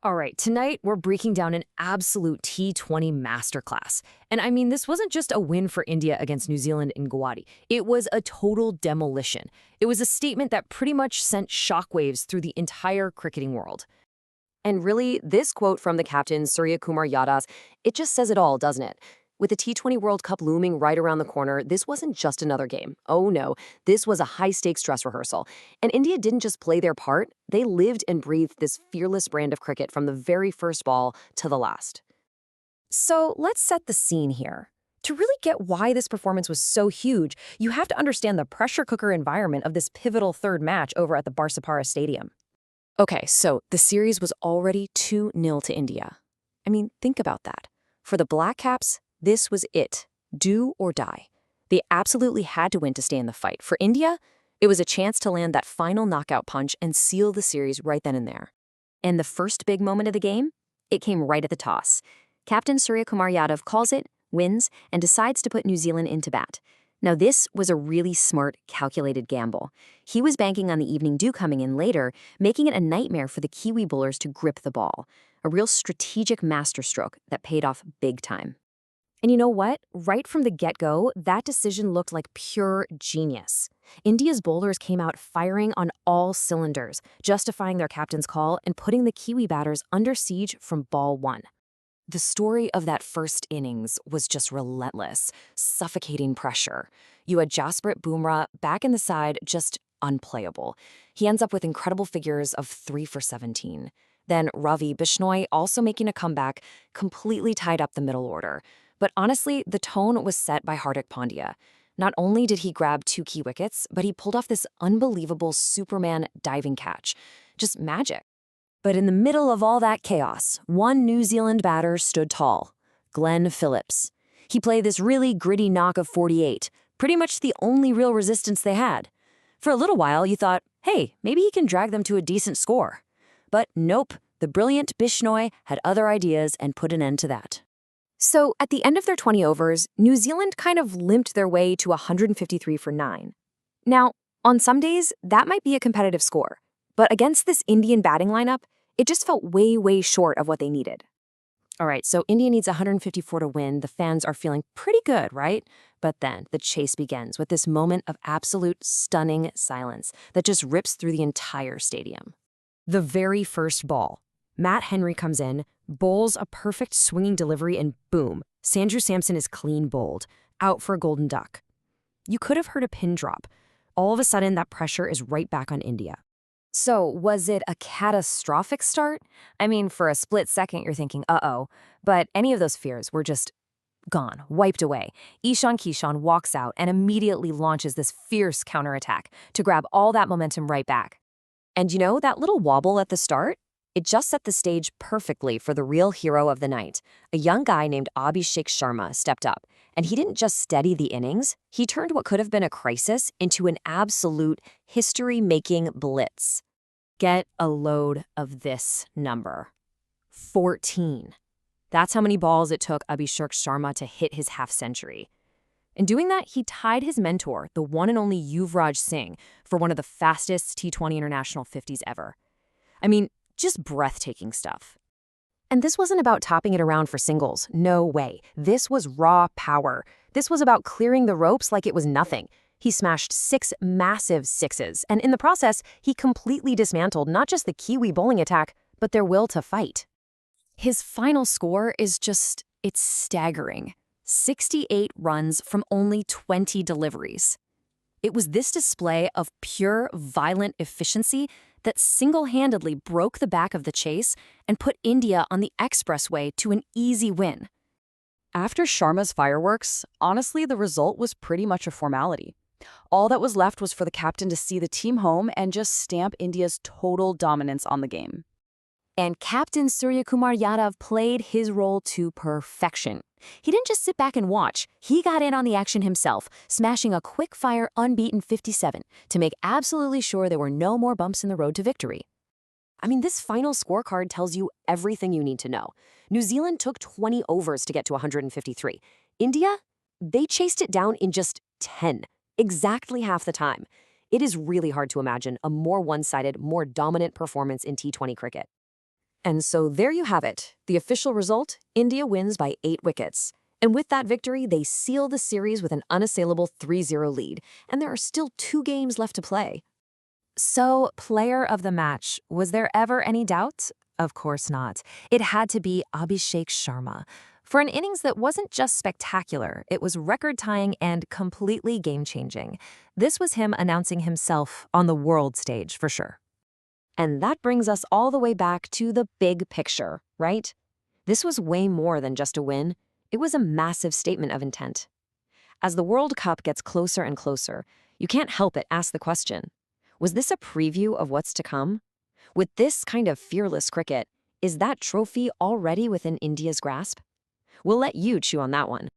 All right, tonight we're breaking down an absolute T20 masterclass. And I mean, this wasn't just a win for India against New Zealand in Guwahati. It was a total demolition. It was a statement that pretty much sent shockwaves through the entire cricketing world. And really, this quote from the captain, Surya Kumar Yadav, it just says it all, doesn't it? With the T20 World Cup looming right around the corner, this wasn't just another game. Oh no, this was a high-stakes dress rehearsal. And India didn't just play their part, they lived and breathed this fearless brand of cricket from the very first ball to the last. So let's set the scene here. To really get why this performance was so huge, you have to understand the pressure cooker environment of this pivotal third match over at the Barsapara Stadium. Okay, so the series was already 2-0 to India. I mean, think about that. For the Black Caps, this was it. Do or die. They absolutely had to win to stay in the fight. For India, it was a chance to land that final knockout punch and seal the series right then and there. And the first big moment of the game? It came right at the toss. Captain Surya Kumar Yadav calls it, wins, and decides to put New Zealand into bat. Now this was a really smart, calculated gamble. He was banking on the evening dew coming in later, making it a nightmare for the Kiwi bowlers to grip the ball. A real strategic masterstroke that paid off big time. And you know what? Right from the get-go, that decision looked like pure genius. India's bowlers came out firing on all cylinders, justifying their captain's call and putting the Kiwi batters under siege from ball one. The story of that first innings was just relentless, suffocating pressure. You had Jasprit Bumrah back in the side, just unplayable. He ends up with incredible figures of 3 for 17. Then Ravi Bishnoi also making a comeback, completely tied up the middle order. But honestly, the tone was set by Hardik Pandya. Not only did he grab 2 key wickets, but he pulled off this unbelievable Superman diving catch. Just magic. But in the middle of all that chaos, one New Zealand batter stood tall, Glenn Phillips. He played this really gritty knock of 48, pretty much the only real resistance they had. For a little while, you thought, hey, maybe he can drag them to a decent score. But nope, the brilliant Bishnoi had other ideas and put an end to that. So at the end of their 20 overs, New Zealand kind of limped their way to 153 for 9. Now, on some days, that might be a competitive score. But against this Indian batting lineup, it just felt way short of what they needed. All right, so India needs 154 to win. The fans are feeling pretty good, right? But then the chase begins with this moment of absolute stunning silence that just rips through the entire stadium. The very first ball. Matt Henry comes in, bowls a perfect swinging delivery, and boom, Sanju Samson is clean bowled, out for a golden duck. You could have heard a pin drop. All of a sudden, that pressure is right back on India. So, was it a catastrophic start? I mean, for a split second, you're thinking, uh-oh. But any of those fears were just gone, wiped away. Ishan Kishan walks out and immediately launches this fierce counterattack to grab all that momentum right back. And you know, that little wobble at the start? It just set the stage perfectly for the real hero of the night. A young guy named Abhishek Sharma stepped up, and he didn't just steady the innings, he turned what could have been a crisis into an absolute history-making blitz. Get a load of this number. 14. That's how many balls it took Abhishek Sharma to hit his half-century. In doing that, he tied his mentor, the one and only Yuvraj Singh, for one of the fastest T20 International 50s ever. I mean, just breathtaking stuff. And this wasn't about topping it around for singles. No way. This was raw power. This was about clearing the ropes like it was nothing. He smashed 6 massive sixes, and in the process, he completely dismantled not just the Kiwi bowling attack, but their will to fight. His final score is just, it's staggering. 68 runs from only 20 deliveries. It was this display of pure, violent efficiency that single-handedly broke the back of the chase and put India on the expressway to an easy win. After Sharma's fireworks, honestly, the result was pretty much a formality. All that was left was for the captain to see the team home and just stamp India's total dominance on the game. And Captain Surya Kumar Yadav played his role to perfection. He didn't just sit back and watch. He got in on the action himself, smashing a quick-fire, unbeaten 57 to make absolutely sure there were no more bumps in the road to victory. I mean, this final scorecard tells you everything you need to know. New Zealand took 20 overs to get to 153. India, they chased it down in just 10, exactly half the time. It is really hard to imagine a more one-sided, more dominant performance in T20 cricket. And so there you have it. The official result, India wins by 8 wickets. And with that victory, they seal the series with an unassailable 3-0 lead. And there are still 2 games left to play. So, player of the match, was there ever any doubt? Of course not. It had to be Abhishek Sharma. For an innings that wasn't just spectacular, it was record-tying and completely game-changing. This was him announcing himself on the world stage, for sure. And that brings us all the way back to the big picture, right? This was way more than just a win. It was a massive statement of intent. As the World Cup gets closer and closer, you can't help but ask the question, was this a preview of what's to come? With this kind of fearless cricket, is that trophy already within India's grasp? We'll let you chew on that one.